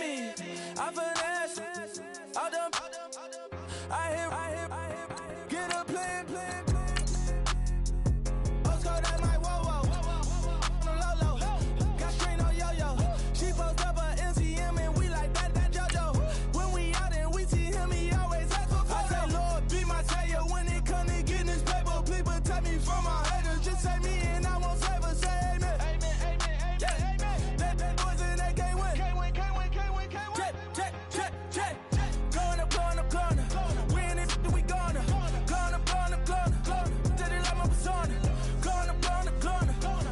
me. I finesse. I done. I hit. Get a plan. Oscar, that's my whoa. On the low. Got strain on yo-yo. She post up a MCM and we like that JoJo. When we out and we see him, he always ask for photo. I say, Lord, be my savior when it come to getting this paper. Please protect me from my haters. Just say me and I won't save her. Say amen. Amen. That boys and they can't win. Check. Going up. We in it, we gonna. Going up. Till they like my persona. Going up.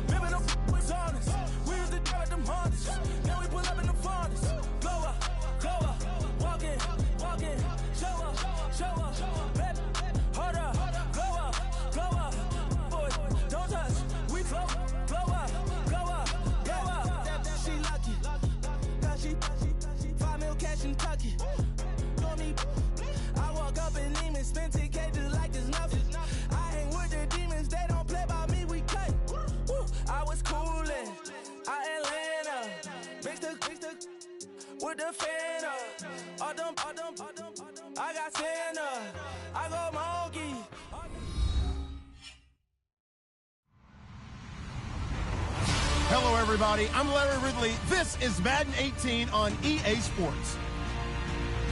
Remember them was honest. We used to drive them Hondas. Now we pull up in the Fondas. Glow up. Walk in. Show up. Bet. Hold up. Glow up. Boys, don't touch. We float. Glow up. She lucky. Cause she 5 mil cash in Kentucky. Know me. I walk up and demons, spend 10K just like it's nothing. I hang with the demons, they don't play by me, we cut. Woo. I was coolin', Atlanta, mixed with the Fanta. All them, I got Santa, I go monkey. Hello, everybody. I'm Larry Ridley. This is Madden 18 on EA Sports.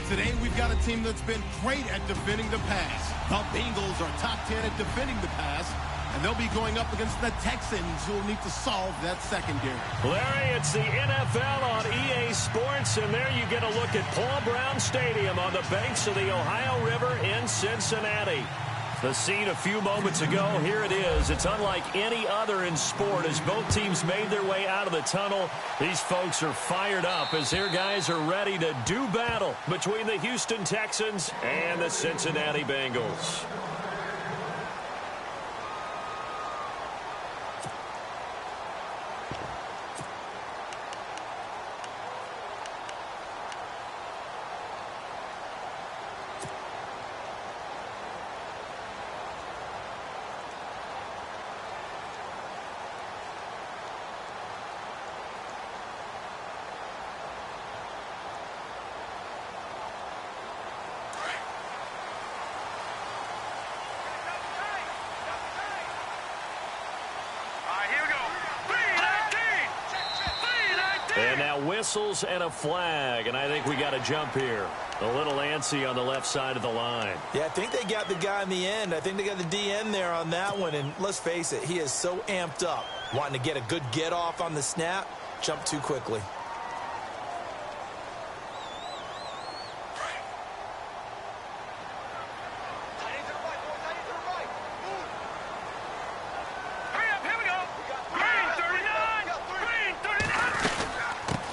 Today, we've got a team that's been great at defending the pass. The Bengals are top 10 at defending the pass, and they'll be going up against the Texans, who will need to solve that secondary. Larry, it's the NFL on EA Sports, and there you get a look at Paul Brown Stadium on the banks of the Ohio River in Cincinnati. The scene a few moments ago, here it is. It's unlike any other in sport as both teams made their way out of the tunnel. These folks are fired up as their guys are ready to do battle between the Houston Texans and the Cincinnati Bengals. And now whistles and a flag, and I think we got a jump here. A little antsy on the left side of the line. Yeah, I think they got the guy in the end. I think they got the DN there on that one, and let's face it, he is so amped up, wanting to get a good get off on the snap, jump too quickly.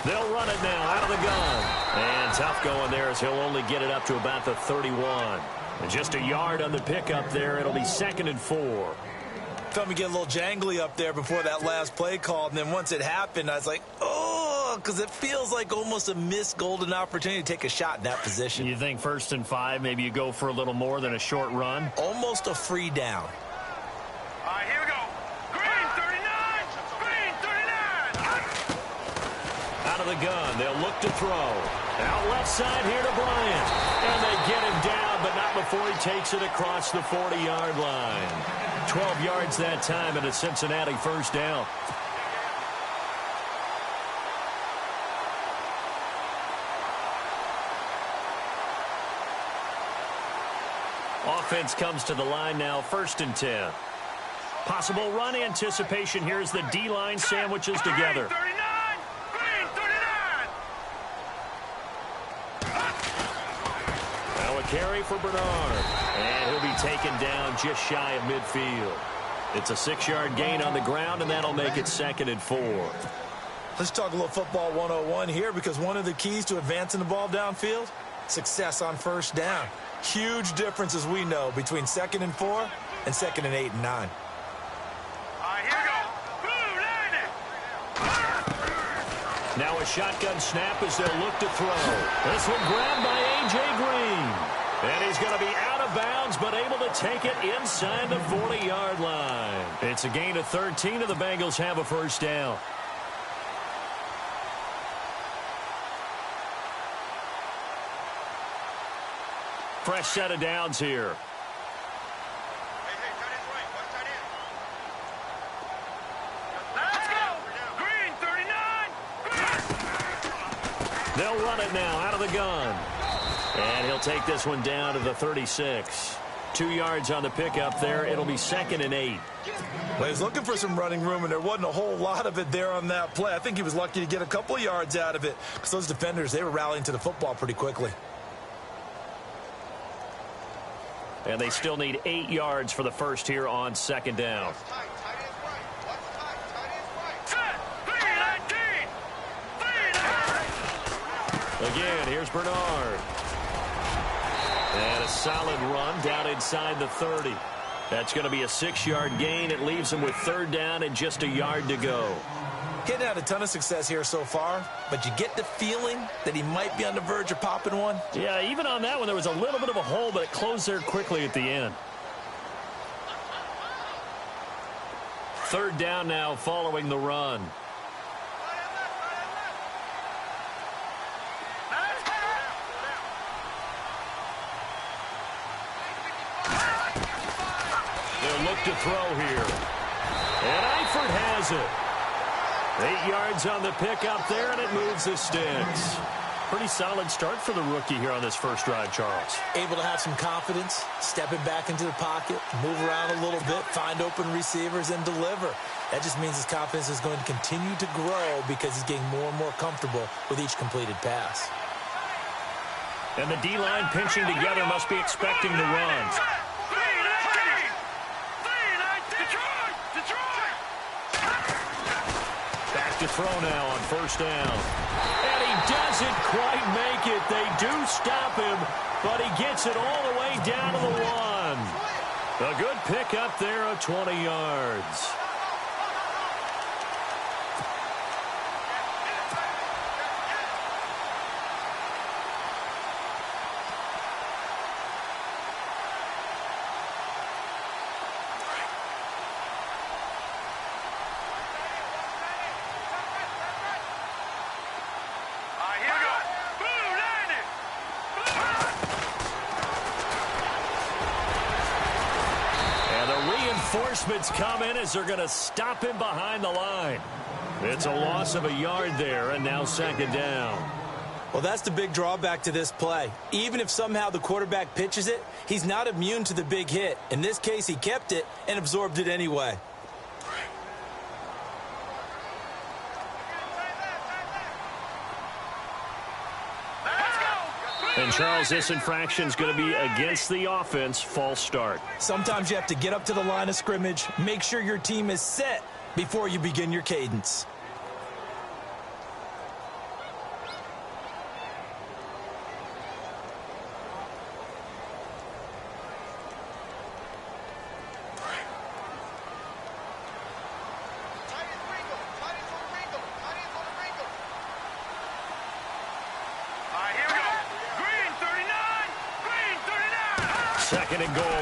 They'll run it now out of the gun. And tough going there as he'll only get it up to about the 31. And just a yard on the pickup there. It'll be 2nd and 4. Felt me get a little jangly up there before that last play called. And then once it happened, I was like, oh, because it feels like almost a missed golden opportunity to take a shot in that position. You think 1st and 5, maybe you go for a little more than a short run? Almost a free down. All right, here we go. Green 39! Green 39! Out of the gun, they'll look to throw. Out left side here to Bryant. And they get him down, but not before he takes it across the 40-yard line. 12 yards that time and a Cincinnati first down. Offense comes to the line now, 1st and 10. Possible run anticipation. Here's the D-line sandwiches together. Now a carry for Bernard. And he'll be taken down just shy of midfield. It's a 6-yard gain on the ground, and that'll make it 2nd and 4. Let's talk a little football 101 here, because one of the keys to advancing the ball downfield, success on first down. Huge difference, as we know, between 2nd and 4 and 2nd and 8 and 9. All right, here we go. Blue, now a shotgun snap as they'll look to throw. This one grabbed by A.J. Green. And he's going to be out of bounds, but able to take it inside the 40-yard line. It's a gain of 13, and the Bengals have a first down. Fresh set of downs here. Let's go. Green 39. They'll run it now out of the gun. And he'll take this one down to the 36. 2 yards on the pickup there. It'll be 2nd and 8. Well, he was looking for some running room, and there wasn't a whole lot of it there on that play. I think he was lucky to get a couple of yards out of it because those defenders, they were rallying to the football pretty quickly. And they still need 8 yards for the first here on 2nd down. Set. 3-19. 3-19. Again, here's Bernard. And a solid run down inside the 30. That's going to be a 6-yard gain. It leaves him with 3rd down and just a yard to go. He hadn't had a ton of success here so far, but you get the feeling that he might be on the verge of popping one. Yeah, even on that one, there was a little bit of a hole, but it closed there quickly at the end. 3rd down now following the run. They'll look to throw here. And Eifert has it. 8 yards on the pickup there, and it moves the sticks. Pretty solid start for the rookie here on this first drive, Charles. Able to have some confidence, stepping back into the pocket, move around a little bit, find open receivers, and deliver. That just means his confidence is going to continue to grow because he's getting more and more comfortable with each completed pass. And the D-line pinching together must be expecting the run. Back to throw now on 1st down. And he doesn't quite make it. They do stop him, but he gets it all the way down to the 1. A good pickup there of 20 yards. Reinforcements come in as they're going to stop him behind the line. It's a loss of a yard there, and now 2nd down. Well, that's the big drawback to this play. Even if somehow the quarterback pitches it, he's not immune to the big hit. In this case, he kept it and absorbed it anyway. And, Charles, this infraction is going to be against the offense. False start. Sometimes you have to get up to the line of scrimmage, make sure your team is set before you begin your cadence.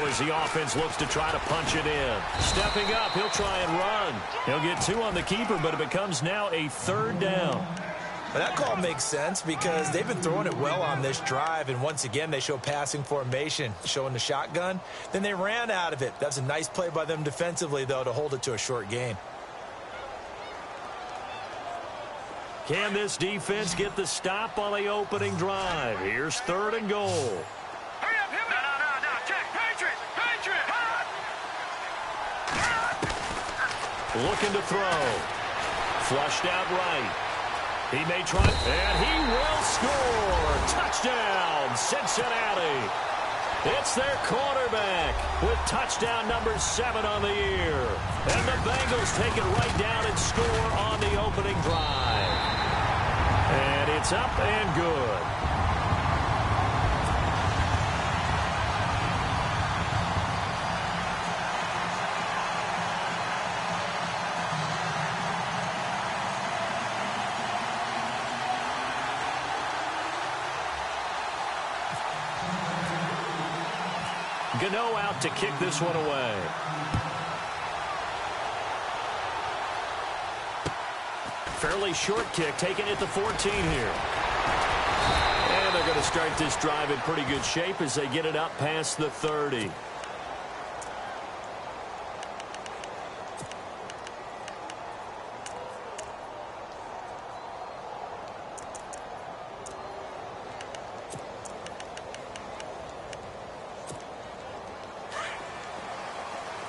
As the offense looks to try to punch it in. Stepping up, he'll try and run. He'll get 2 on the keeper, but it becomes now a 3rd down. Well, that call makes sense because they've been throwing it well on this drive, and once again, they show passing formation, showing the shotgun. Then they ran out of it. That's a nice play by them defensively, though, to hold it to a short gain. Can this defense get the stop on the opening drive? Here's 3rd and goal. Looking to throw. Flushed out right. He may try, and he will score. Touchdown, Cincinnati. It's their quarterback with touchdown number 7 on the year. And the Bengals take it right down and score on the opening drive. And it's up and good. Gano out to kick this one away. Fairly short kick, taken at the 14 here. And they're going to start this drive in pretty good shape as they get it up past the 30.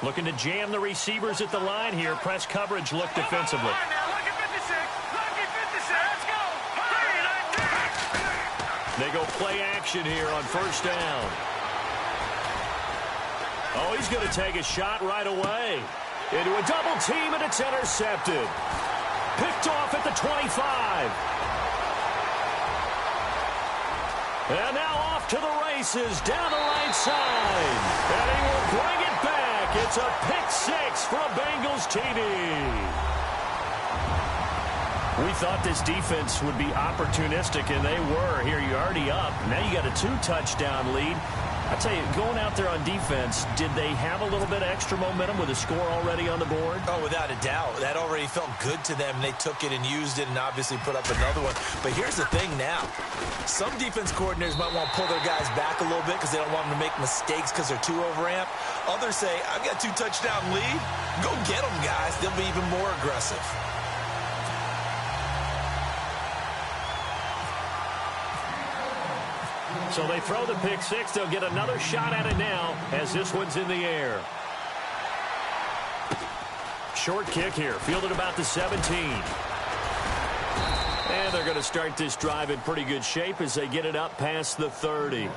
Looking to jam the receivers at the line here. Press coverage look defensively. They go play action here on first down. Oh, he's going to take a shot right away. Into a double team, and it's intercepted. Picked off at the 25. And now off to the races down the right side. And he will bring it back. It's a pick six for a Bengals TD. We thought this defense would be opportunistic, and they were. Here, you're already up. Now you got a 2-touchdown lead. I tell you, going out there on defense, did they have a little bit of extra momentum with a score already on the board? Oh, without a doubt. That already felt good to them. They took it and used it and obviously put up another one. But here's the thing now. Some defense coordinators might want to pull their guys back a little bit because they don't want them to make mistakes because they're too overamped. Others say, I've got a 2-touchdown lead. Go get them, guys. They'll be even more aggressive. So they throw the pick six. They'll get another shot at it now as this one's in the air. Short kick here, fielded about the 17. And they're going to start this drive in pretty good shape as they get it up past the 30.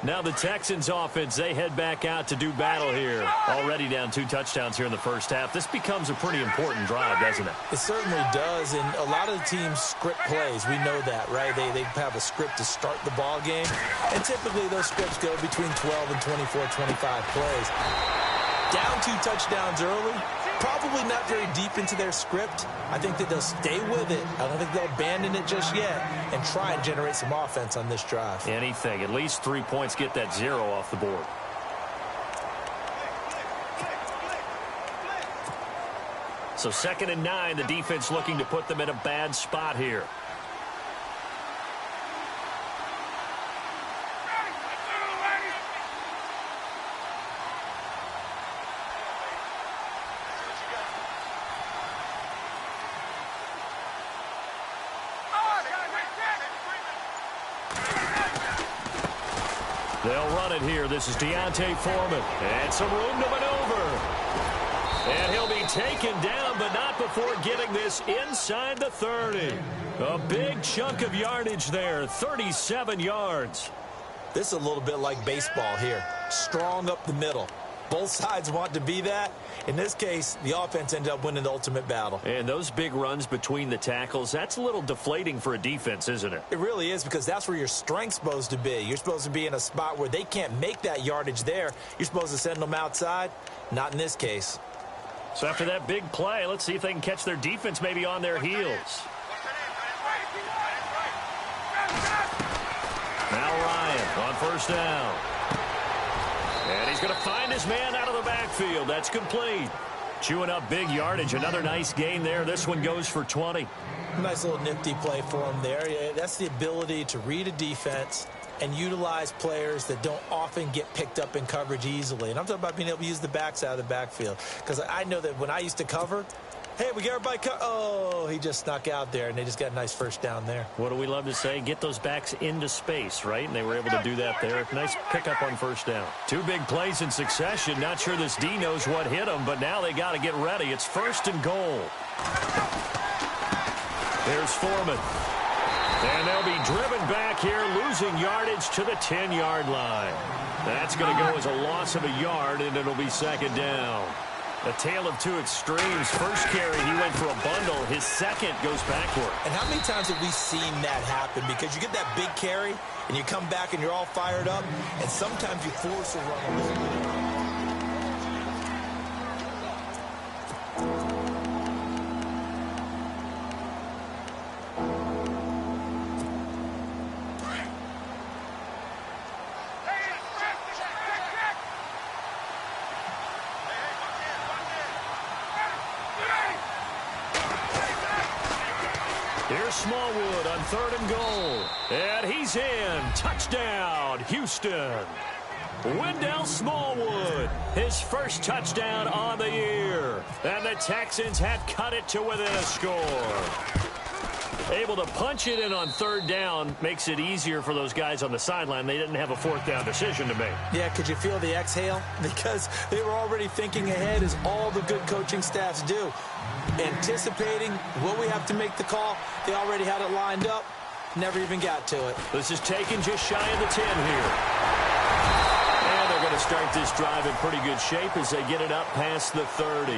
Now the Texans offense, they head back out to do battle here. Already down 2 touchdowns here in the first half. This becomes a pretty important drive, doesn't it? It certainly does, and a lot of the teams script plays. We know that, right? They have a script to start the ball game, and typically those scripts go between 12 and 24, 25 plays. Down 2 touchdowns early, probably not very deep into their script. I think that they'll stay with it. I don't think they'll abandon it just yet and try and generate some offense on this drive. Anything. At least 3 points, get that 0 off the board. So 2nd and 9, the defense looking to put them in a bad spot here. They'll run it here. This is Deontay Foreman. And some room to maneuver. And he'll be taken down, but not before getting this inside the 30. A big chunk of yardage there, 37 yards. This is a little bit like baseball here. Strong up the middle. Both sides want to be that. In this case, the offense ended up winning the ultimate battle. And those big runs between the tackles, that's a little deflating for a defense, isn't it? It really is, because that's where your strength's supposed to be. You're supposed to be in a spot where they can't make that yardage there. You're supposed to send them outside. Not in this case. So after that big play, let's see if they can catch their defense maybe on their heels. Now Ryan on first down. And he's going to find his man out of the backfield. That's complete. Chewing up big yardage. Another nice gain there. This one goes for 20. Nice little nifty play for him there. Yeah, that's the ability to read a defense and utilize players that don't often get picked up in coverage easily. And I'm talking about being able to use the backs out of the backfield. Because I know that when I used to cover, Hey, we got everybody oh, he just snuck out there, and they just got a nice first down there. What do we love to say? Get those backs into space, right? And they were able to do that there. Nice pickup on first down. Two big plays in succession. Not sure this D knows what hit them, but now they got to get ready. It's 1st and goal. There's Foreman. And they'll be driven back here, losing yardage to the 10-yard line. That's going to go as a loss of a yard, and it'll be 2nd down. A tale of two extremes. First carry, he went for a bundle. His second goes backward. And how many times have we seen that happen? Because you get that big carry, and you come back, and you're all fired up, and sometimes you force a run a little bit. Here's Smallwood on 3rd and goal. And he's in. Touchdown, Houston. Wendell Smallwood, his first touchdown on the year. And the Texans have cut it to within a score. Able to punch it in on 3rd down makes it easier for those guys on the sideline. They didn't have a 4th down decision to make. Yeah, could you feel the exhale? Because they were already thinking ahead, as all the good coaching staffs do. Anticipating, will we have to make the call? They already had it lined up. Never even got to it. This is taken just shy of the 10 here. And they're going to start this drive in pretty good shape as they get it up past the 30.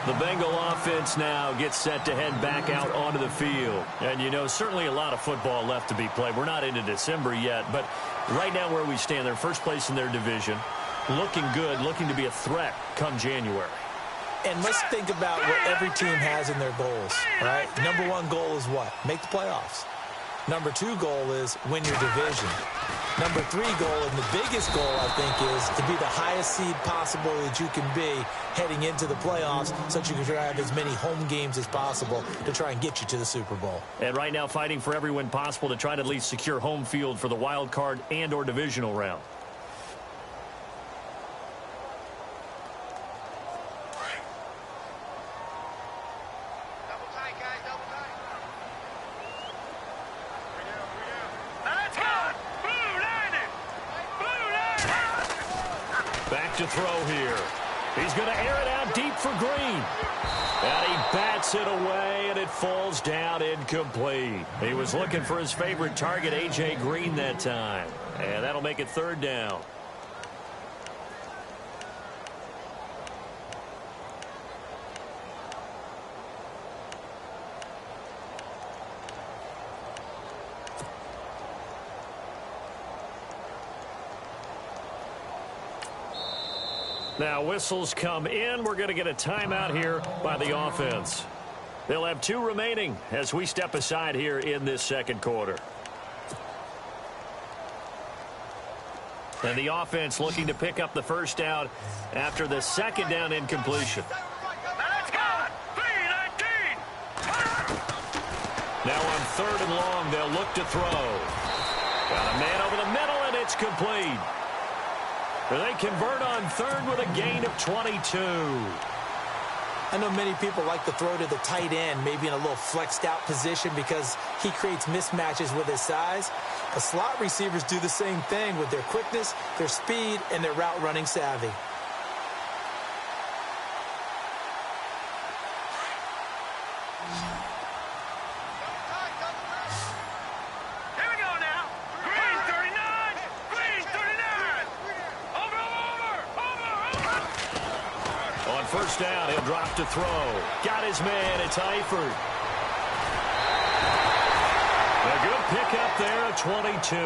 The Bengal offense now gets set to head back out onto the field. And, you know, certainly a lot of football left to be played. We're not into December yet, but right now where we stand, they're first place in their division. Looking good, looking to be a threat come January. And let's think about what every team has in their goals, right? Number 1 goal is what? Make the playoffs. Number 2 goal is win your division. Number 3 goal, and the biggest goal, I think, is to be the highest seed possible that you can be heading into the playoffs, so that you can try to have as many home games as possible to try and get you to the Super Bowl. And right now fighting for every win possible to try to at least secure home field for the wild card and or divisional round. To throw here. He's going to air it out deep for Green. And he bats it away, and it falls down incomplete. He was looking for his favorite target, A.J. Green, that time. And that'll make it 3rd down. Now whistles come in. We're going to get a timeout here by the offense. They'll have 2 remaining as we step aside here in this 2nd quarter. And the offense looking to pick up the first down after the 2nd down incompletion. Now on 3rd and long, they'll look to throw. Got a man over the middle, and it's complete. They convert on 3rd with a gain of 22. I know many people like to throw to the tight end, maybe in a little flexed out position because he creates mismatches with his size. But slot receivers do the same thing with their quickness, their speed, and their route running savvy. First down, he'll drop to throw. Got his man, it's Eifert. A good pickup there at 22.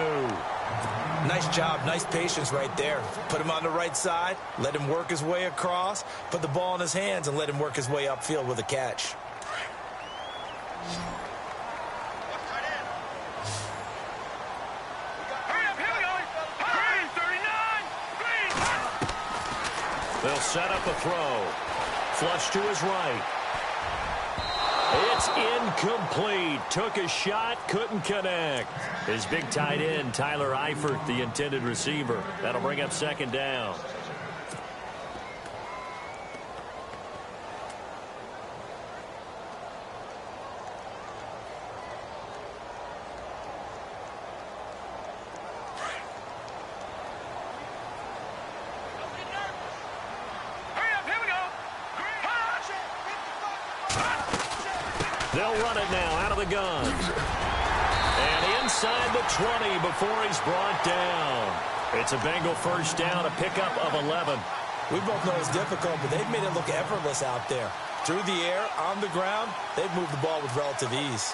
Nice job, nice patience right there. Put him on the right side, let him work his way across, put the ball in his hands, and let him work his way upfield with a catch. They'll set up a throw. Flush to his right. It's incomplete. Took a shot, couldn't connect. His big tight end, Tyler Eifert, the intended receiver. That'll bring up 2nd down. They'll run it now out of the gun. And inside the 20 before he's brought down. It's a Bengal first down, a pickup of 11. We both know it's difficult, but they've made it look effortless out there. Through the air, on the ground, they've moved the ball with relative ease.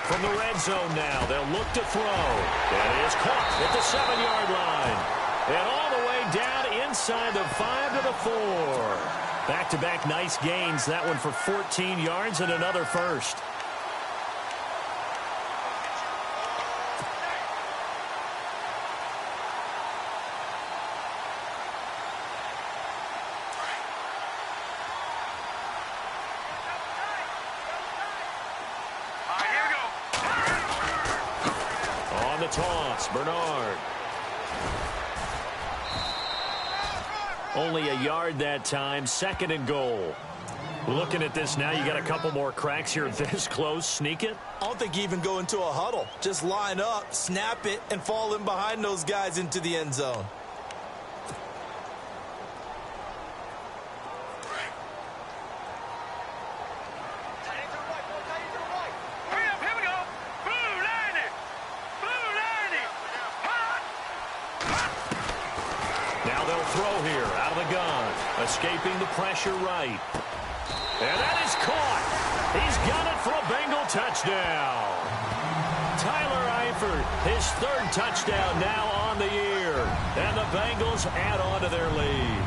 From the red zone now, they'll look to throw. And he is caught at the 7-yard line. And all the way down inside the 5 to the 4. Back-to-back nice gains. That one for 14 yards and another first. On the toss, Bernard. Only a yard that time, 2nd and goal. Looking at this now, you got a couple more cracks here this close. Sneak it? I don't think you even go into a huddle. Just line up, snap it, and fall in behind those guys into the end zone. Escaping the pressure right. And that is caught. He's got it for a Bengal touchdown. Tyler Eifert, his 3rd touchdown now on the year. And the Bengals add on to their lead.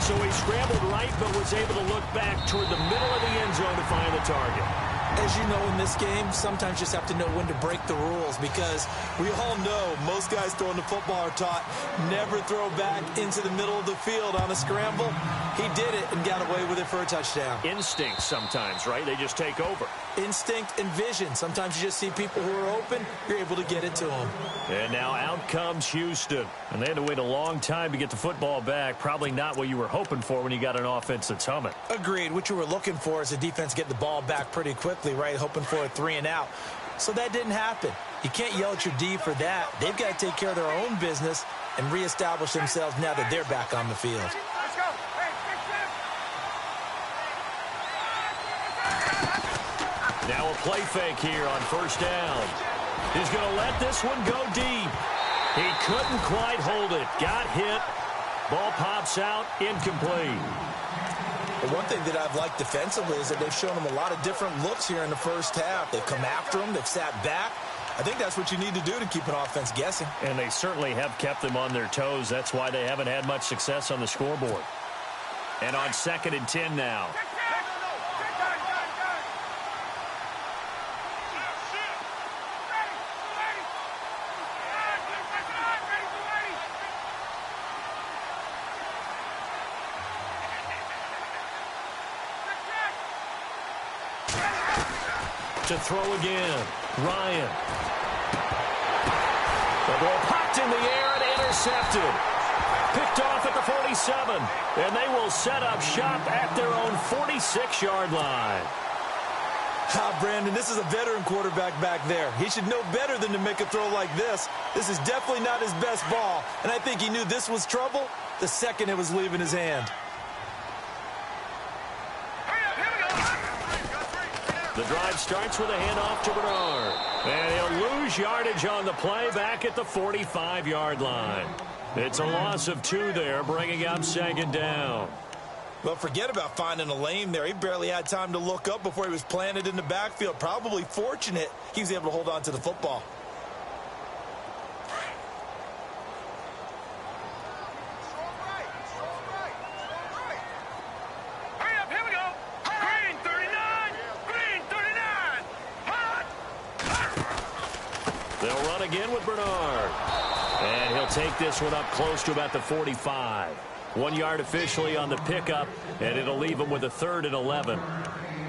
So he scrambled right but was able to look back toward the middle of the end zone to find the target. As you know, in this game, sometimes you just have to know when to break the rules because we all know most guys throwing the football are taught never throw back into the middle of the field on a scramble. He did it and got away with it for a touchdown. Instinct sometimes, right? They just take over. Instinct and vision. Sometimes you just see people who are open, you're able to get it to them. And now out comes Houston. And they had to wait a long time to get the football back. Probably not what you were hoping for when you got an offense that's humming. Agreed. What you were looking for is the defense get the ball back pretty quickly, right? Hoping for a 3 and out. So that didn't happen. You can't yell at your D for that. They've got to take care of their own business and reestablish themselves now that they're back on the field. Now a play fake here on first down. He's going to let this one go deep. He couldn't quite hold it. Got hit. Ball pops out. Incomplete. But one thing that I've liked defensively is that they've shown them a lot of different looks here in the first half. They've come after them. They've sat back. I think that's what you need to do to keep an offense guessing. And they certainly have kept them on their toes. That's why they haven't had much success on the scoreboard. And on 2nd and 10 now. To throw again. Ryan. The ball popped in the air and intercepted. Picked off at the 47. And they will set up shop at their own 46-yard line. Brandon, this is a veteran quarterback back there. He should know better than to make a throw like this. This is definitely not his best ball. And I think he knew this was trouble the second it was leaving his hand. The drive starts with a handoff to Bernard. And he'll lose yardage on the play back at the 45-yard line. It's a loss of 2 there, bringing up 2nd down. Well, forget about finding a lane there. He barely had time to look up before he was planted in the backfield. Probably fortunate he was able to hold on to the football. They'll run again with Bernard. And he'll take this one up close to about the 45. 1 yard officially on the pickup, and it'll leave him with a 3rd and 11.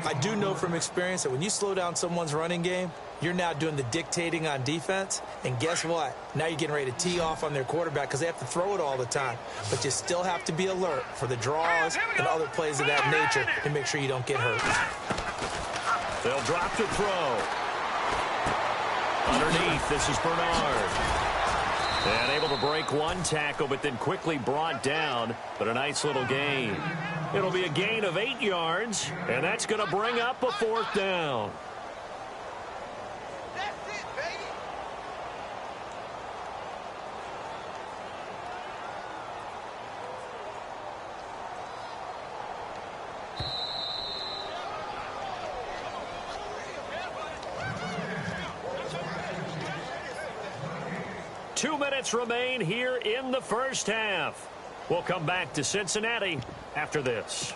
I do know from experience that when you slow down someone's running game, you're now doing the dictating on defense. And guess what? Now you're getting ready to tee off on their quarterback because they have to throw it all the time. But you still have to be alert for the draws and other plays of that nature to make sure you don't get hurt. They'll drop to throw. Underneath, this is Bernard. And able to break one tackle, but then quickly brought down. But a nice little gain. It'll be a gain of 8 yards, and that's going to bring up a 4th down. That's it, baby. Two minutes remain here in the first half. We'll come back to Cincinnati after this.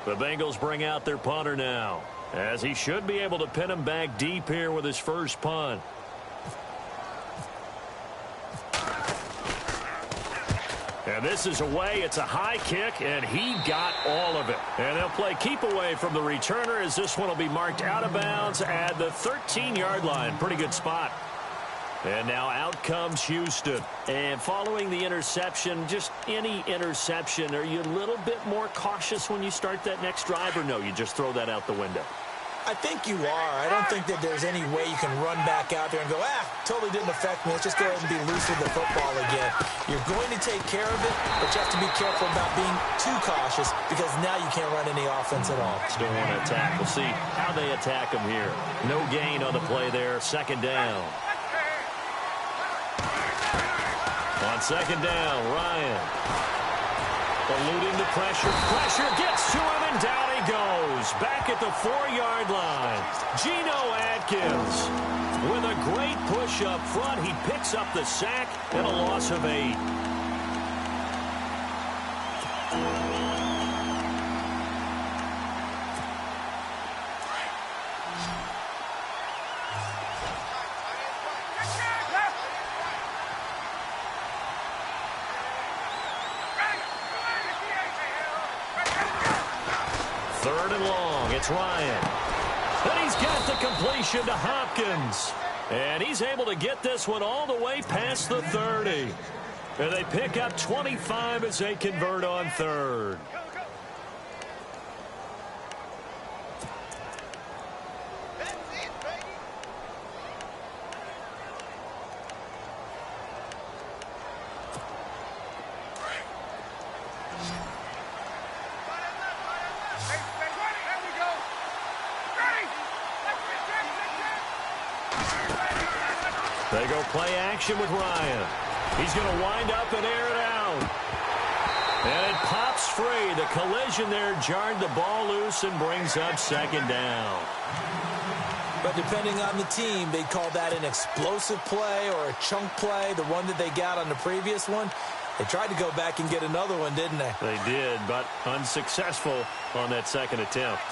The Bengals bring out their punter now, as he should be able to pin him back deep here with his first punt. And this is away. It's a high kick, and he got all of it. And they'll play keep away from the returner, as this one will be marked out of bounds at the 13-yard line. Pretty good spot. And now out comes Houston. And following the interception, just any interception, are you a little bit more cautious when you start that next drive, or no, you just throw that out the window? I think you are. I don't think that there's any way you can run back out there and go, totally didn't affect me. Let's just go ahead and be loose with the football again. You're going to take care of it, but you have to be careful about being too cautious, because now you can't run any offense at all. Still want to attack. We'll see how they attack him here. No gain on the play there. 2nd down. On 2nd down, Ryan. Eluding the pressure. Pressure gets to him, and down he goes. Back at the 4-yard line. Geno Atkins with a great push up front. He picks up the sack and a loss of 8. It's Ryan. And he's got the completion to Hopkins. And he's able to get this one all the way past the 30. And they pick up 25 as they convert on 3rd. They go play action with Ryan. He's going to wind up and air it out. And it pops free. The collision there jarred the ball loose and brings up 2nd down. But depending on the team, they'd call that an explosive play or a chunk play, the one that they got on the previous one. They tried to go back and get another one, didn't they? They did, but unsuccessful on that 2nd attempt.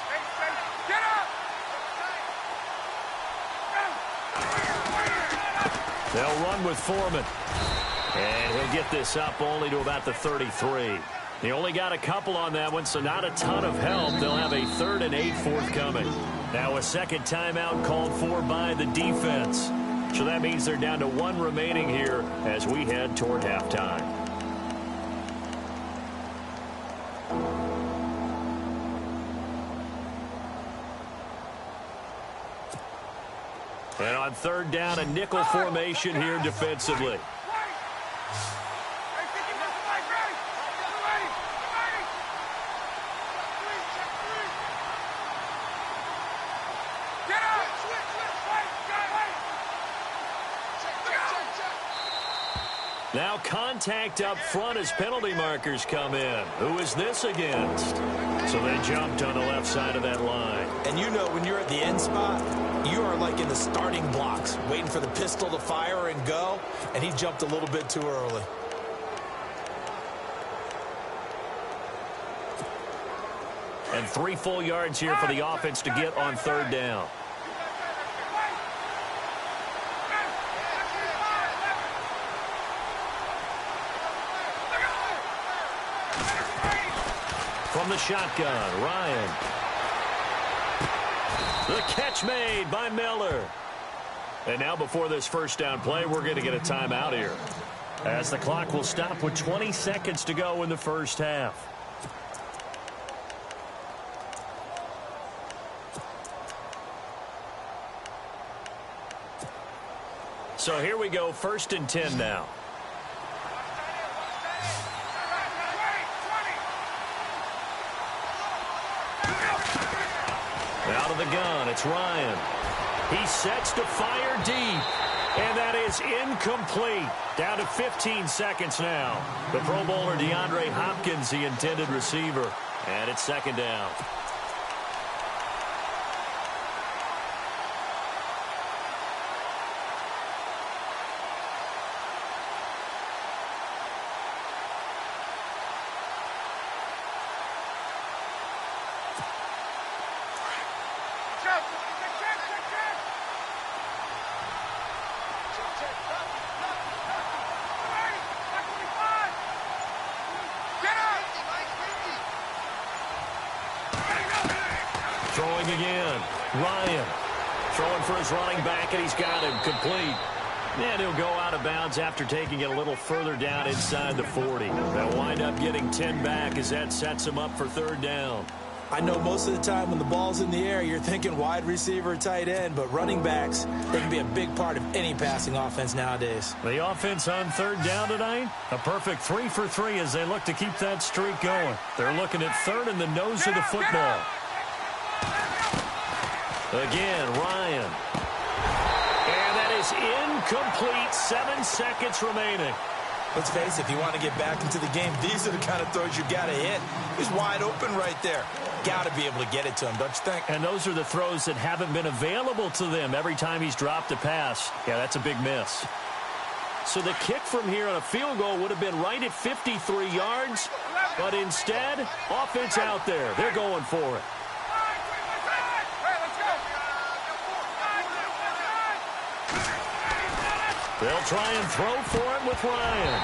They'll run with Foreman. And he'll get this up only to about the 33. He only got a couple on that one, so not a ton of help. They'll have a 3rd and 8 forthcoming. Now a 2nd timeout called for by the defense. So that means they're down to 1 remaining here as we head toward halftime. And on 3rd down, a nickel formation here defensively. Now contact up front as penalty markers come in. Who is this against? So they jumped on the left side of that line. And you know when you're at the end spot, you are like in the starting blocks, waiting for the pistol to fire and go, and he jumped a little bit too early. And 3 full yards here for the offense to get on 3rd down. From the shotgun, Ryan. The catch made by Miller. And now before this 1st down play, we're going to get a timeout here. as the clock will stop with 20 seconds to go in the first half. So here we go, 1st and 10 now. Out of the gun, it's Ryan. He sets to fire deep, and that is incomplete. Down to 15 seconds now. The Pro Bowler DeAndre Hopkins, the intended receiver, and it's 2nd down. Throwing again. Ryan throwing for his running back, and he's got him complete. And he'll go out of bounds after taking it a little further down inside the 40. They'll wind up getting 10 back as that sets him up for 3rd down. I know most of the time when the ball's in the air, you're thinking wide receiver, tight end, but running backs, they can be a big part of any passing offense nowadays. The offense on 3rd down tonight, a perfect 3 for 3 as they look to keep that streak going. They're looking at 3rd in the nose of the football. Again, Ryan. And that is incomplete. 7 seconds remaining. Let's face it, if you want to get back into the game, these are the kind of throws you got to hit. He's wide open right there. Got to be able to get it to him, don't you think? And those are the throws that haven't been available to them every time he's dropped a pass. Yeah, that's a big miss. So the kick from here on a field goal would have been right at 53 yards, but instead, offense out there. They're going for it. They'll try and throw for it with Ryan.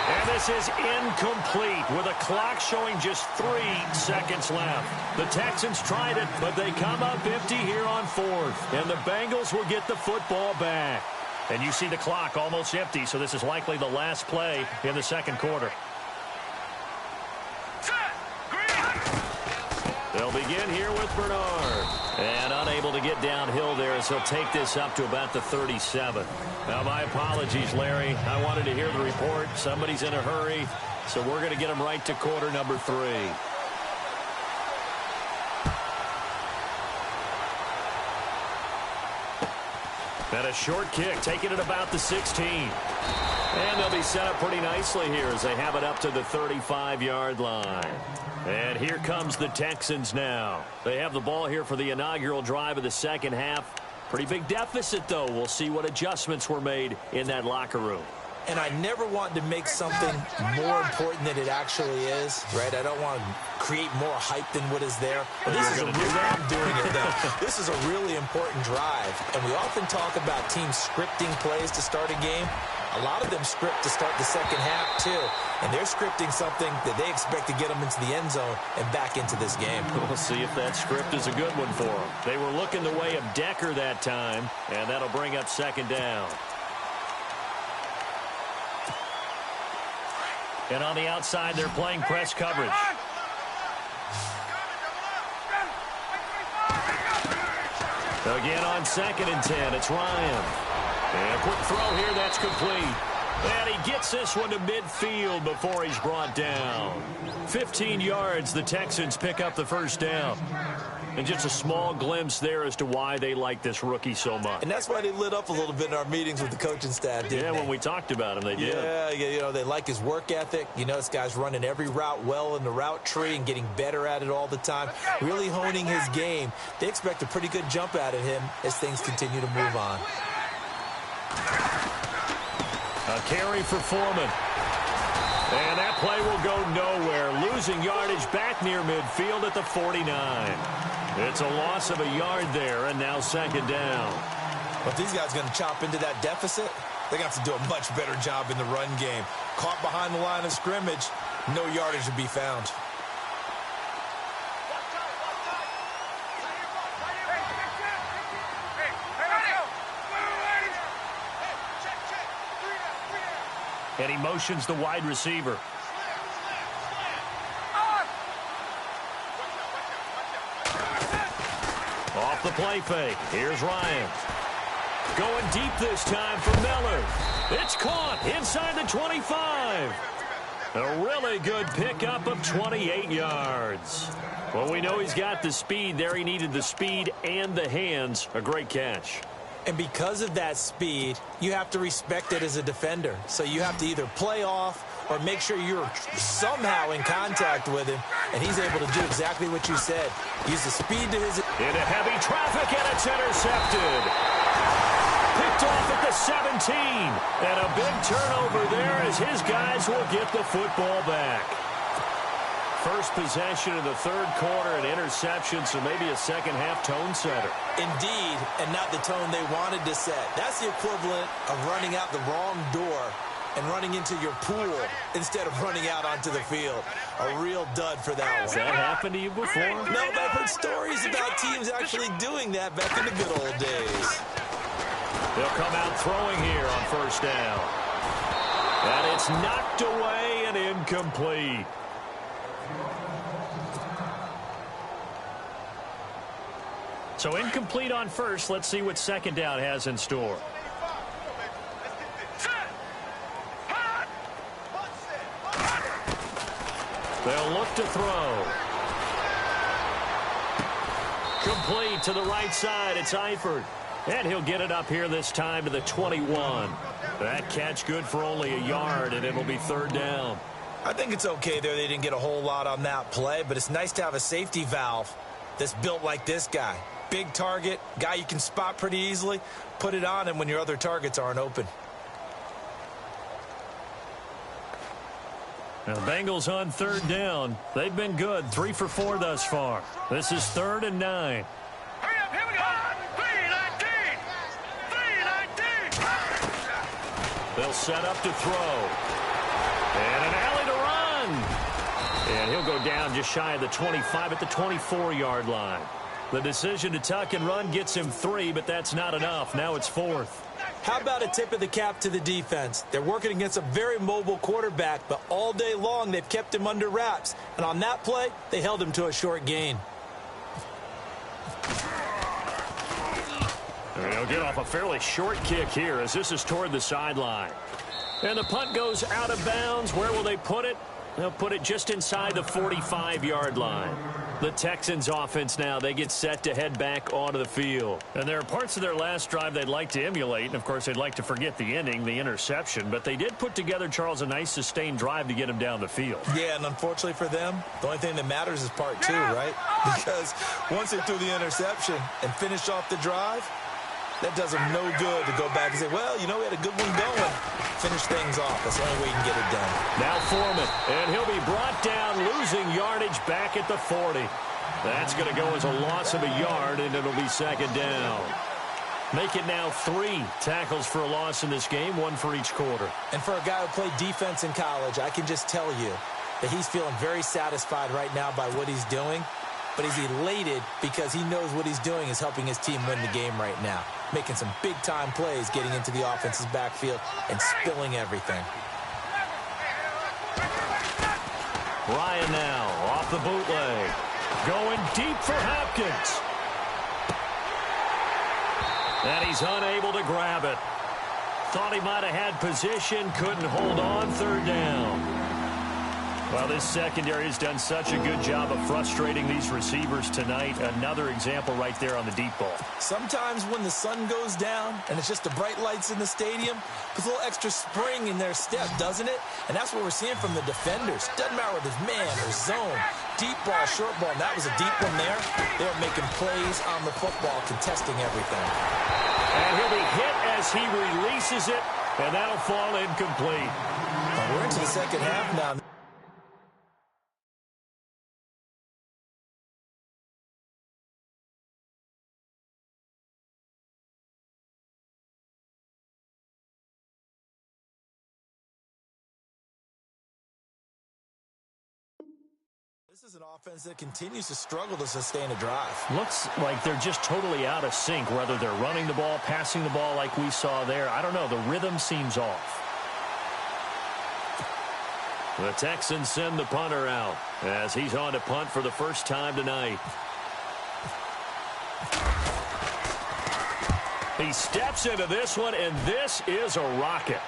And this is incomplete with a clock showing just 3 seconds left. The Texans tried it, but they come up empty here on 4th. And the Bengals will get the football back. And you see the clock almost empty, so this is likely the last play in the 2nd quarter. They'll begin here with Bernard. And unable to get downhill there as he'll take this up to about the 37. Now, my apologies, Larry. I wanted to hear the report. Somebody's in a hurry, so we're going to get him right to quarter number 3. And a short kick, taking it about the 16. And they'll be set up pretty nicely here as they have it up to the 35-yard line. And here comes the Texans now. They have the ball here for the inaugural drive of the 2nd half. Pretty big deficit, though. We'll see what adjustments were made in that locker room. And I never want to make something more important than it actually is, right? I don't want to create more hype than what is there. But this is a real, I'm doing it, though. This is a really important drive. And we often talk about teams scripting plays to start a game. A lot of them script to start the 2nd half, too. And they're scripting something that they expect to get them into the end zone and back into this game. We'll see if that script is a good one for them. They were looking the way of Decker that time, and that'll bring up 2nd down. And on the outside, they're playing press coverage. Again on 2nd and 10, it's Ryan. And a quick throw here, that's complete. And he gets this one to midfield before he's brought down. 15 yards, the Texans pick up the 1st down. And just a small glimpse there as to why they like this rookie so much. And that's why they lit up a little bit in our meetings with the coaching staff, didn't they? When we talked about him, they did. Yeah, you know, they like his work ethic. You know, this guy's running every route well in the route tree and getting better at it all the time, really honing his game. They expect a pretty good jump out of him as things continue to move on. A carry for Foreman. And that play will go nowhere. Losing yardage back near midfield at the 49. It's a loss of a yard there, and now 2nd down. But these guys going to chop into that deficit? They're going to have to do a much better job in the run game. Caught behind the line of scrimmage, no yardage to be found. And he motions the wide receiver. Off the play fake. Here's Ryan. Going deep this time for Miller. It's caught inside the 25. A really good pickup of 28 yards. Well, we know he's got the speed there. He needed the speed and the hands. A great catch. And because of that speed, you have to respect it as a defender. So you have to either play off or make sure you're somehow in contact with him. And he's able to do exactly what you said. Use the speed to his... Into heavy traffic, and it's intercepted. Picked off at the 17. And a big turnover there as his guys will get the football back. First possession of the third quarter, an interception, so maybe a second-half tone setter. Indeed, and not the tone they wanted to set. That's the equivalent of running out the wrong door and running into your pool instead of running out onto the field. A real dud for that one. Has that happened to you before? No, but I've heard stories about teams actually doing that back in the good old days. They'll come out throwing here on first down. And it's knocked away and incomplete. So incomplete on first. Let's see what second down has in store. They'll look to throw. Complete to the right side. It's Eifert. And he'll get it up here this time to the 21. That catch good for only a yard, and it'll be third down. I think it's okay there. They didn't get a whole lot on that play, but it's nice to have a safety valve that's built like this guy. Big target, guy you can spot pretty easily. Put it on him when your other targets aren't open. Now, the Bengals on third down. They've been good, 3 for 4 thus far. This is 3rd and 9. Hurry up, here we go. 3-19. 3-19. They'll set up to throw. And an alley to run. And he'll go down just shy of the 25 at the 24-yard line. The decision to tuck and run gets him 3, but that's not enough. Now it's 4th. How about a tip of the cap to the defense? They're working against a very mobile quarterback, but all day long they've kept him under wraps. And on that play, they held him to a short gain. And he'll get off a fairly short kick here as this is toward the sideline. And the punt goes out of bounds. Where will they put it? They'll put it just inside the 45-yard line. The Texans offense now, they get set to head back onto the field. And there are parts of their last drive they'd like to emulate. And, of course, they'd like to forget the ending, the interception. But they did put together, Charles, a nice sustained drive to get him down the field. Yeah, and unfortunately for them, the only thing that matters is part 2, right? Because once they threw the interception and finished off the drive, that does them no good to go back and say, well, you know, we had a good one going. Finish things off. That's the only way you can get it done. Now Foreman, and he'll be brought down, losing yardage back at the 40. That's going to go as a loss of a yard, and it'll be second down. Make it now 3 tackles for a loss in this game, 1 for each quarter. And for a guy who played defense in college, I can just tell you that he's feeling very satisfied right now by what he's doing. But he's elated because he knows what he's doing is helping his team win the game right now. Making some big-time plays, getting into the offense's backfield, and spilling everything. Ryan now off the bootleg. Going deep for Hopkins. And he's unable to grab it. Thought he might have had position, couldn't hold on, third down. Well, this secondary has done such a good job of frustrating these receivers tonight. Another example right there on the deep ball. Sometimes when the sun goes down and it's just the bright lights in the stadium, puts a little extra spring in their step, doesn't it? And that's what we're seeing from the defenders. Doesn't matter whether it's man or zone, deep ball, short ball. And that was a deep one there. They are making plays on the football, contesting everything. And he'll be hit as he releases it, and that'll fall incomplete. Well, we're into the second half now. This is an offense that continues to struggle to sustain a drive. Looks like they're just totally out of sync, whether they're running the ball, passing the ball like we saw there. I don't know. The rhythm seems off. The Texans send the punter out as he's on to punt for the first time tonight. He steps into this one, and this is a rocket.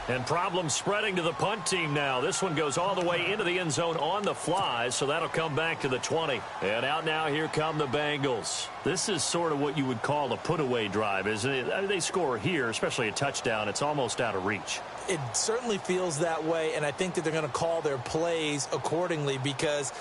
And problems spreading to the punt team now. This one goes all the way into the end zone on the fly, so that'll come back to the 20. And out now, here come the Bengals. This is sort of what you would call a put-away drive, isn't it? I mean, they score here, especially a touchdown. It's almost out of reach. It certainly feels that way, and I think that they're going to call their plays accordingly, because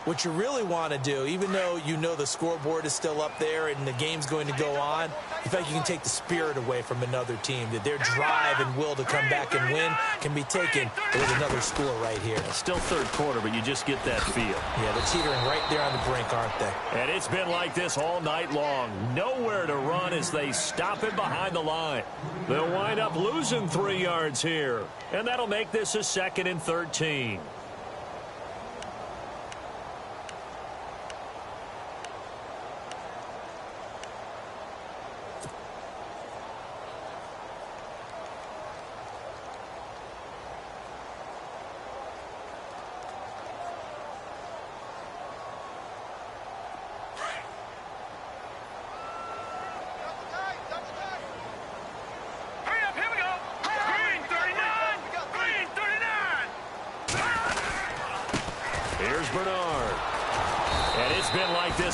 what you really want to do, even though you know the scoreboard is still up there and the game's going to go on, in fact, you can take the spirit away from another team, that their drive and will to come back and win can be taken with another score right here. Still third quarter, but you just get that feel. Yeah, they're teetering right there on the brink, aren't they? And it's been like this all night long. Nowhere to run as they stop it behind the line. They'll wind up losing 3 yards here, and that'll make this a 2nd and 13.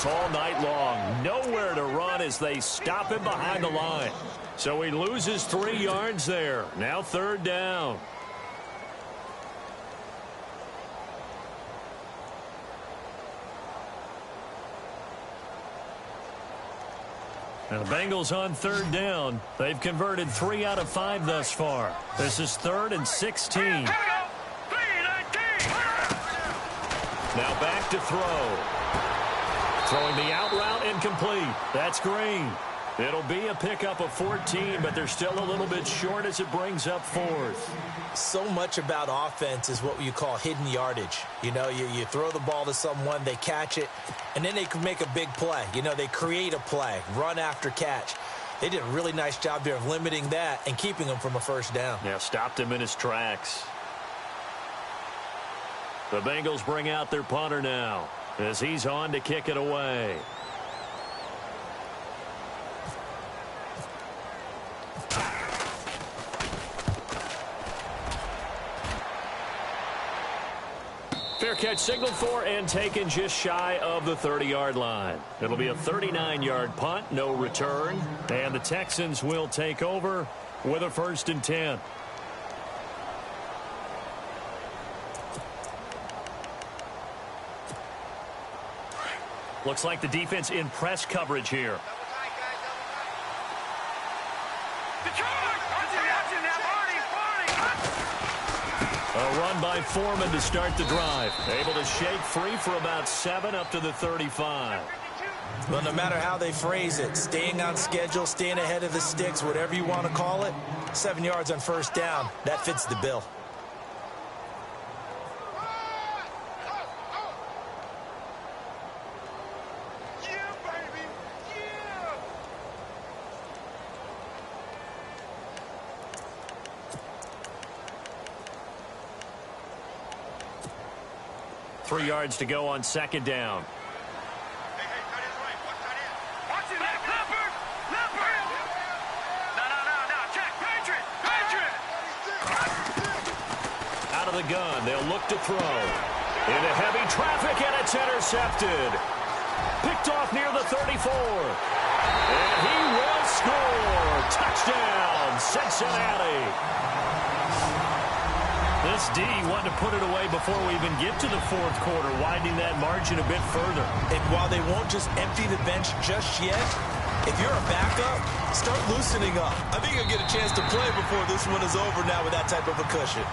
All night long. Nowhere to run as they stop him behind the line. So he loses 3 yards there. Now 3rd down. And the Bengals on 3rd down. They've converted 3 out of 5 thus far. This is 3rd and 16. Now back to throw. Throwing the out route incomplete. That's Green. It'll be a pickup of 14, but they're still a little bit short as it brings up 4th. So much about offense is what you call hidden yardage. You know, you throw the ball to someone, they catch it, and then they can make a big play. You know, they create a play, run after catch. They did a really nice job there of limiting that and keeping him from a 1st down. Yeah, stopped him in his tracks. The Bengals bring out their punter now as he's on to kick it away. Fair catch signaled for and taken just shy of the 30-yard line. It'll be a 39-yard punt, no return, and the Texans will take over with a 1st and 10. Looks like the defense in press coverage here. A run by Foreman to start the drive. Able to shake free for about 7 up to the 35. Well, no matter how they phrase it, staying on schedule, staying ahead of the sticks, whatever you want to call it, 7 yards on 1st down, that fits the bill. Three yards to go on 2nd down. Out of the gun, they'll look to throw. Into heavy traffic, and it's intercepted. Picked off near the 34. And he will score. Touchdown, Cincinnati. This D wanted to put it away before we even get to the 4th quarter, widening that margin a bit further. And while they won't just empty the bench just yet, if you're a backup, start loosening up. I think you'll get a chance to play before this one is over now with that type of a cushion.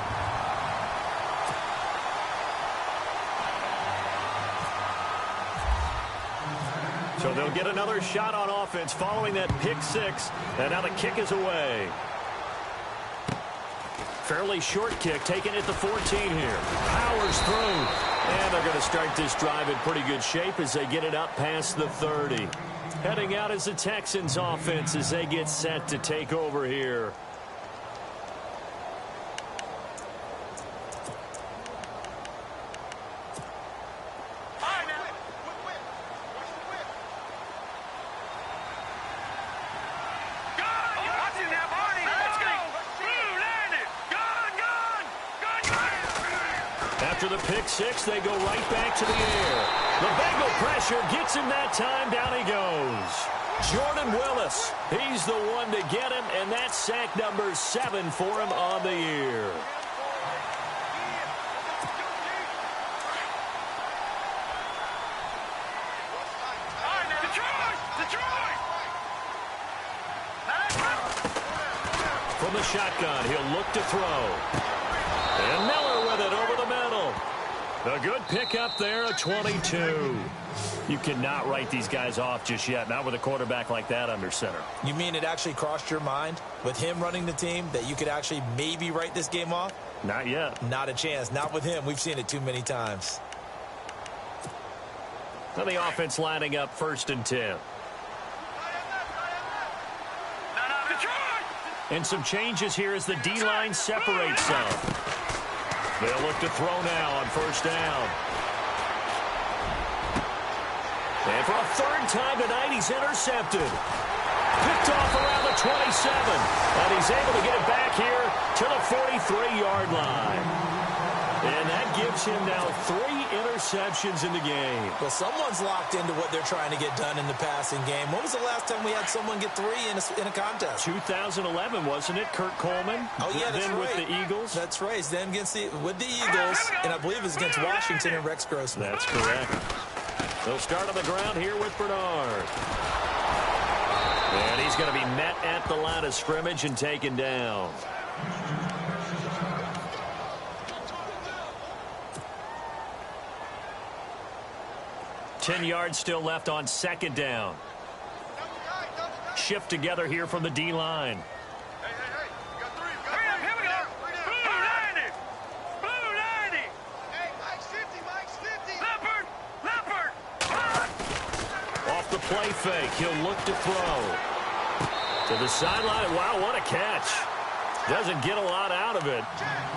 So they'll get another shot on offense following that pick 6, and now the kick is away. Fairly short kick taken at the 14 here. Powers through. And they're going to start this drive in pretty good shape as they get it up past the 30. Heading out is the Texans offense as they get set to take over here. After the pick six, they go right back to the air. The Bengal pressure gets him that time. Down he goes. Jordan Willis, he's the one to get him, and that's sack number 7 for him on the year. From the shotgun, he'll look to throw. And Miller with it over the middle. A good pickup there, a 22. You cannot write these guys off just yet, not with a quarterback like that under center. You mean it actually crossed your mind with him running the team that you could actually maybe write this game off? Not yet. Not a chance. Not with him. We've seen it too many times. Now the offense lining up 1st and 10. And some changes here as the D-line separates some. They'll look to throw now on 1st down. And for a 3rd time tonight, he's intercepted. Picked off around the 27. And he's able to get it back here to the 43-yard line. And that gives him now 3 interceptions in the game. Well, someone's locked into what they're trying to get done in the passing game. When was the last time we had someone get 3 in a contest? 2011, wasn't it? Kurt Coleman. Oh, yeah, that's then right. With the Eagles. That's right. Then with the Eagles, and I believe it was against Washington and Rex Grossman. That's correct. They'll start on the ground here with Bernard. And he's going to be met at the line of scrimmage and taken down. Ten yards still left on 2nd down. Shift together here from the D-line. Hey, you got 3. Here we go. Blue 90. Blue 90. Hey, Mike's 50. Leopard. Off the play fake, he'll look to throw. To the sideline. Wow, what a catch. Doesn't get a lot out of it,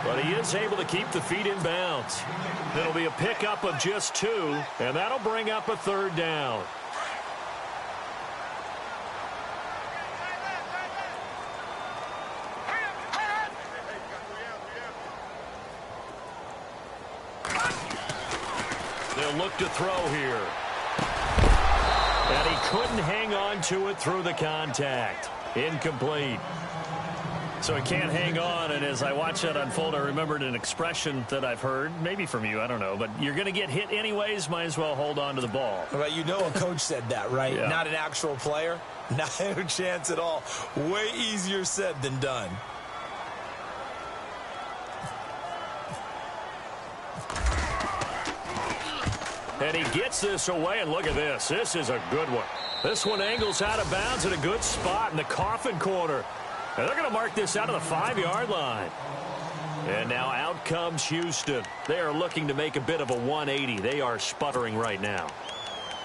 but he is able to keep the feet in bounds. It'll be a pickup of just 2, and that'll bring up a 3rd down. They'll look to throw here. And he couldn't hang on to it through the contact. Incomplete. So he can't hang on, and as I watch that unfold, I remembered an expression that I've heard, maybe from you, I don't know, but you're going to get hit anyways, might as well hold on to the ball. Well, you know a coach said that, right? Yeah. Not an actual player. Not a chance at all. Way easier said than done. And he gets this away, and look at this. This is a good one. This one angles out of bounds at a good spot in the coffin corner. And they're going to mark this out of the 5-yard line. And now out comes Houston. They are looking to make a bit of a 180. They are sputtering right now.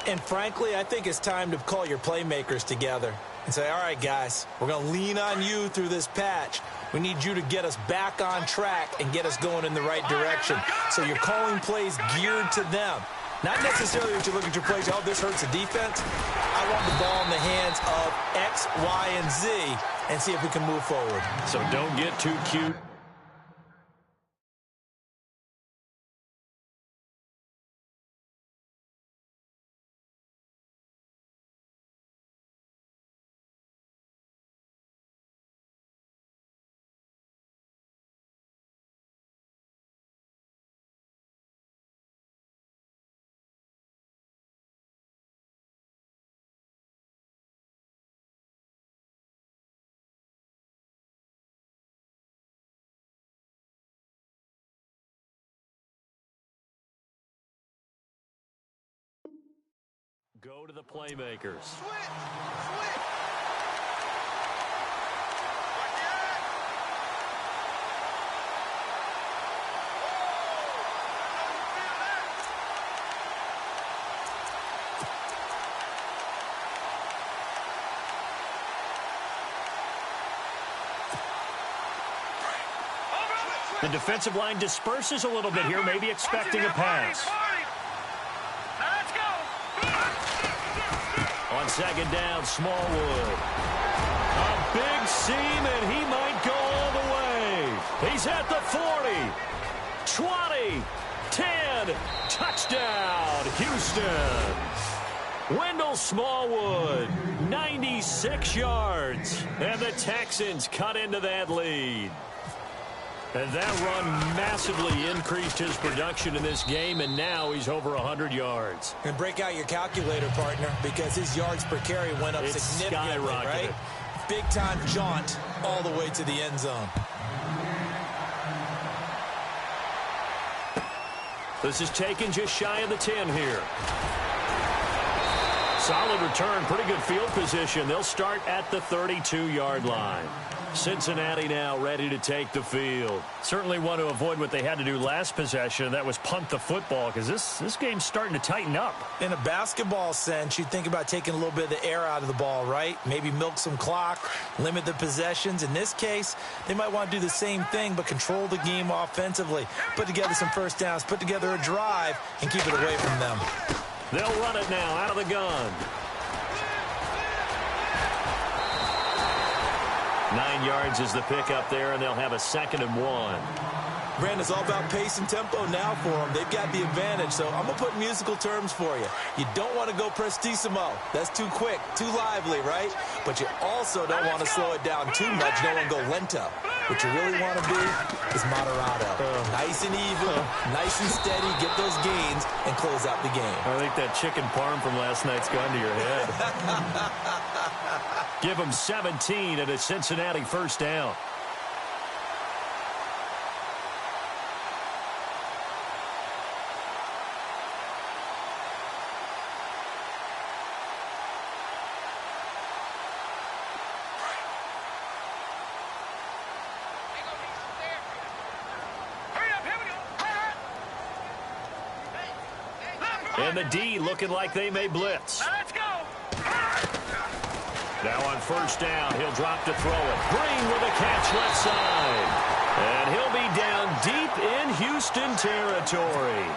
And frankly, I think it's time to call your playmakers together and say, all right, guys, we're going to lean on you through this patch. We need you to get us back on track and get us going in the right direction. So you're calling plays geared to them. Not necessarily that you look at your plays, oh, this hurts the defense. I want the ball in the hands of X, Y, and Z and see if we can move forward. So don't get too cute. Go to the playmakers. The defensive line disperses a little bit here, maybe expecting a pass. On 2nd down, Smallwood. A big seam, and he might go all the way. He's at the 40, 20, in. Touchdown, Houston. Wendell Smallwood, 96 yards. And the Texans cut into that lead. And that run massively increased his production in this game, and now he's over 100 yards. And break out your calculator, partner, because his yards per carry went up significantly, right? Big-time jaunt all the way to the end zone. This is taken just shy of the 10 here. Solid return, pretty good field position. They'll start at the 32-yard line. Cincinnati now ready to take the field. Certainly want to avoid what they had to do last possession. That was punt the football, because this game's starting to tighten up. In a basketball sense, you think about taking a little bit of the air out of the ball, right? Maybe milk some clock, limit the possessions. In this case, they might want to do the same thing, but control the game offensively. Put together some first downs, put together a drive, and keep it away from them. They'll run it now out of the gun. 9 yards is the pickup there, and they'll have a 2nd and 1. Brandon, it's all about pace and tempo now for them. They've got the advantage, so I'm going to put musical terms for you. You don't want to go prestissimo. That's too quick, too lively, right? But you also don't want to slow it down too much. You don't want to go lento. What you really want to be is moderato. Nice and even, nice and steady, get those gains, and close out the game. I think that chicken parm from last night's gone to your head. Give them 17 at a Cincinnati first down. And the D looking like they may blitz. Let's go. Now on first down, he'll drop to throw it. Green with a catch left side. And he'll be down deep in Houston territory.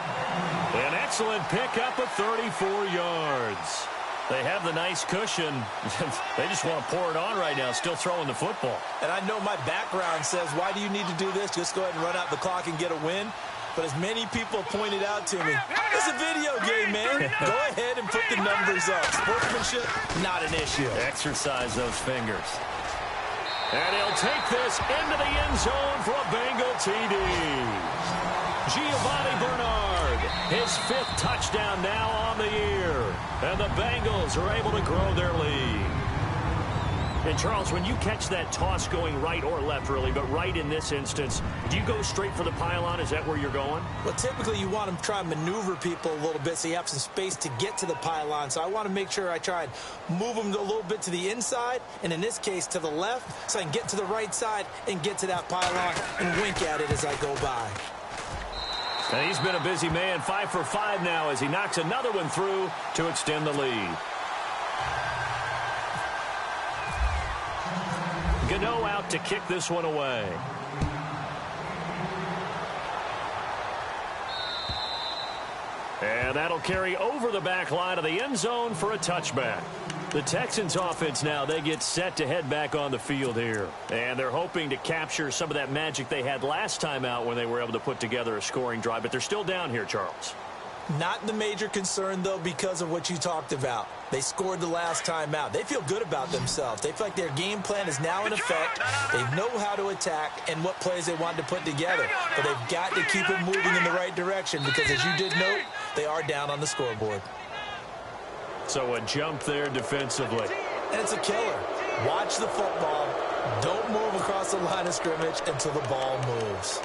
An excellent pickup of 34 yards. They have the nice cushion. They just want to pour it on right now, still throwing the football. And I know my background says, why do you need to do this? Just go ahead and run out the clock and get a win. But as many people pointed out to me, it's a video game, man. Go ahead and put the numbers up. Sportsmanship, not an issue. Exercise those fingers. And he'll take this into the end zone for a Bengal TD. Giovanni Bernard, his 5th touchdown now on the year. And the Bengals are able to grow their lead. And, Charles, when you catch that toss going right or left, really, but right in this instance, do you go straight for the pylon? Is that where you're going? Well, typically you want to try and maneuver people a little bit so you have some space to get to the pylon. So I want to make sure I try and move them a little bit to the inside, and in this case to the left, so I can get to the right side and get to that pylon and wink at it as I go by. And he's been a busy man, 5 for 5 now as he knocks another one through to extend the lead. Gano out to kick this one away. And that'll carry over the back line of the end zone for a touchback. The Texans offense now, they get set to head back on the field here. And they're hoping to capture some of that magic they had last time out when they were able to put together a scoring drive. But they're still down here, Charles. Not the major concern, though, because of what you talked about. They scored the last time out. They feel good about themselves. They feel like their game plan is now in effect. They know how to attack and what plays they want to put together. But they've got to keep it moving in the right direction because, as you did note, they are down on the scoreboard. So a jump there defensively. And it's a killer. Watch the football. Don't move across the line of scrimmage until the ball moves.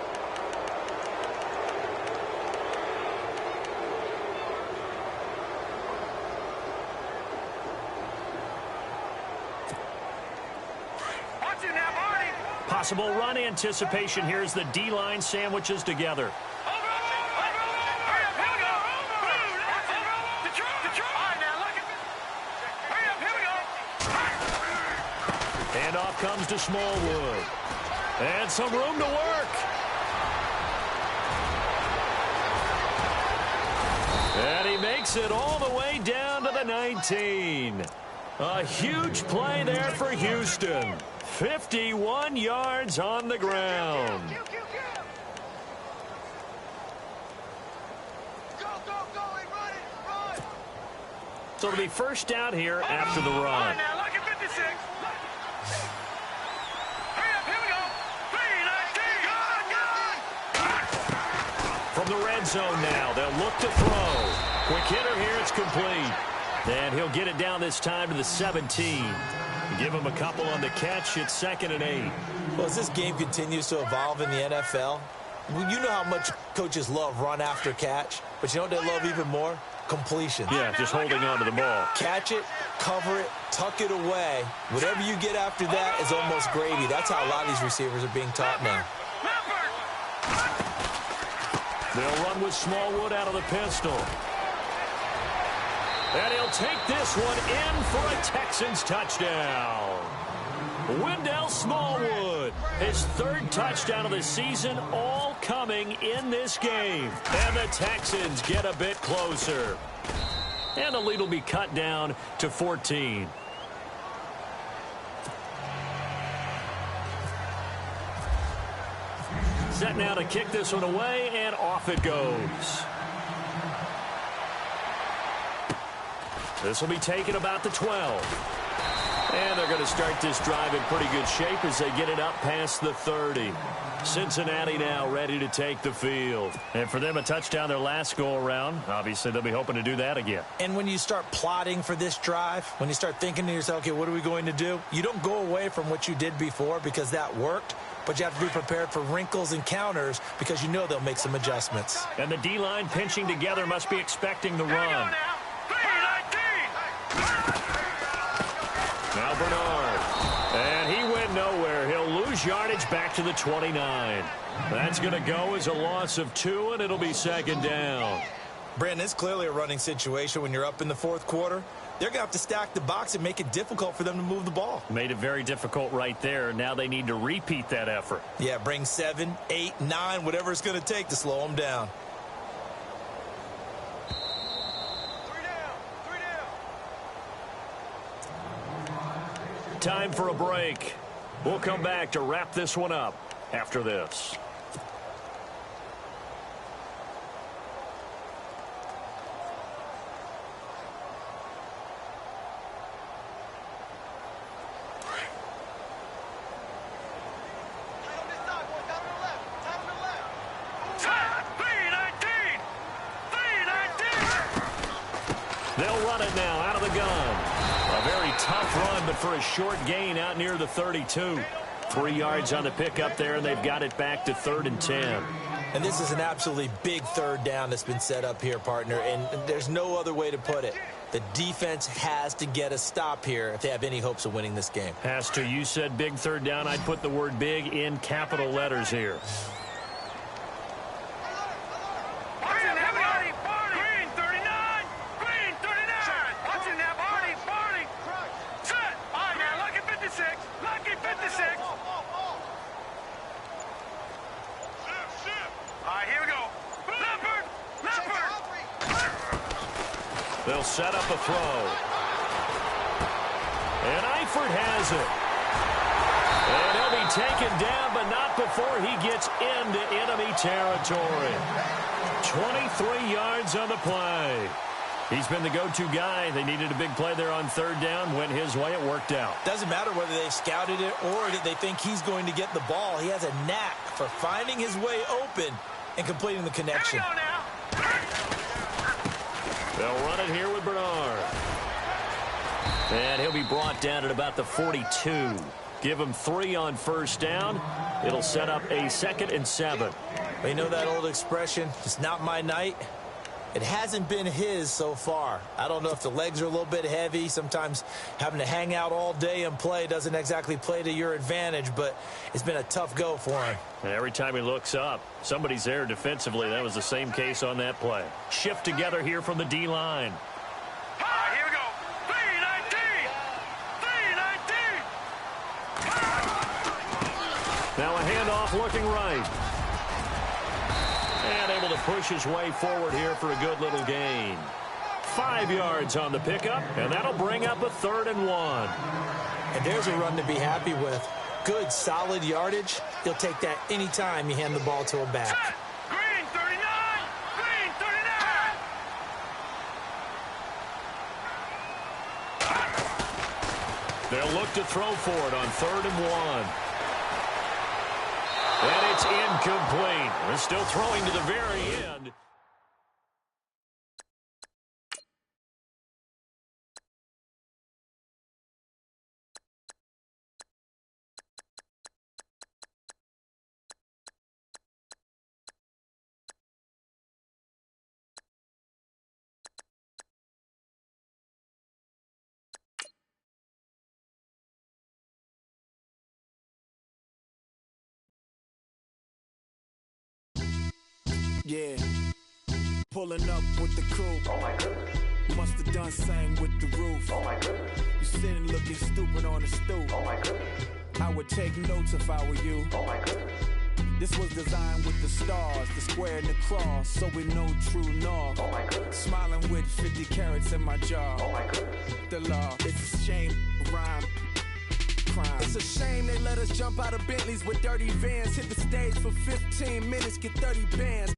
Possible run anticipation. Here's the D-line sandwiches together. And off comes to Smallwood. And some room to work. And he makes it all the way down to the 19. A huge play there for Houston. 51 yards on the ground. So it'll be first down here after the run. Now, lucky 56. Hurry up, here we go. 3-19. From the red zone now, they'll look to throw. Quick hitter here, it's complete. And he'll get it down this time to the 17. Give him a couple on the catch. It's 2nd and 8. Well, as this game continues to evolve in the NFL, you know how much coaches love run after catch, but you know what they love even more? Completion. Yeah, just holding on to the ball. Catch it, cover it, tuck it away. Whatever you get after that is almost gravy. That's how a lot of these receivers are being taught now. They'll run with Smallwood out of the pistol. And he'll take this one in for a Texans touchdown. Wendell Smallwood, his 3rd touchdown of the season, all coming in this game. And the Texans get a bit closer. And the lead will be cut down to 14. Set now to kick this one away, and off it goes. This will be taken about the 12. And they're going to start this drive in pretty good shape as they get it up past the 30. Cincinnati now ready to take the field. And for them, a touchdown their last go-around. Obviously, they'll be hoping to do that again. And when you start plotting for this drive, when you start thinking to yourself, okay, what are we going to do? You don't go away from what you did before because that worked, but you have to be prepared for wrinkles and counters because you know they'll make some adjustments. And the D-line pinching together must be expecting the run. Now Bernard. And he went nowhere. He'll lose yardage back to the 29. That's going to go as a loss of 2, and it'll be 2nd down. Brandon, it's clearly a running situation when you're up in the 4th quarter. They're going to have to stack the box and make it difficult for them to move the ball. Made it very difficult right there. Now they need to repeat that effort. Yeah, bring 7, 8, 9, whatever it's going to take to slow them down. Time for a break. We'll come back to wrap this one up after this. They'll run it now out of the gun. A very tough run, but for a short gain out near the 32. 3 yards on the pickup there, and they've got it back to 3rd and 10. And this is an absolutely big 3rd down that's been set up here, partner, and there's no other way to put it. The defense has to get a stop here if they have any hopes of winning this game. Has to. You said big 3rd down. I'd put the word big in capital letters here. They'll set up a throw. And Eifert has it. And he'll be taken down, but not before he gets into enemy territory. 23 yards on the play. He's been the go-to guy. They needed a big play there on 3rd down. Went his way. It worked out. Doesn't matter whether they scouted it or that they think he's going to get the ball. He has a knack for finding his way open and completing the connection. They'll run it here with Bernard. And he'll be brought down at about the 42. Give him 3 on 1st down. It'll set up a 2nd and 7. Well, you know that old expression, it's not my night? It hasn't been his so far. I don't know if the legs are a little bit heavy. Sometimes having to hang out all day and play doesn't exactly play to your advantage, but it's been a tough go for him. And every time he looks up, somebody's there defensively. That was the same case on that play. Shift together here from the D-line. Here we go. 3-19. Now a handoff looking right. And able to push his way forward here for a good little gain. 5 yards on the pickup, and that'll bring up a 3rd and 1. And there's a run to be happy with. Good, solid yardage. He'll take that anytime you hand the ball to him back. Green 39! Green 39! They'll look to throw for it on 3rd and 1. And it's incomplete. They're still throwing to the very end. Yeah, pulling up with the coupe. Oh my goodness. Must have done same with the roof. Oh my goodness. You sitting looking stupid on the stoop. Oh my goodness. I would take notes if I were you. Oh my goodness. This was designed with the stars, the square and the cross, so we know true north. Oh my goodness. Smiling with 50 carats in my jaw. Oh my goodness. The law, it's a shame, rhyme. Crime. It's a shame they let us jump out of Bentleys with dirty vans. Hit the stage for 15 minutes, get 30 bands.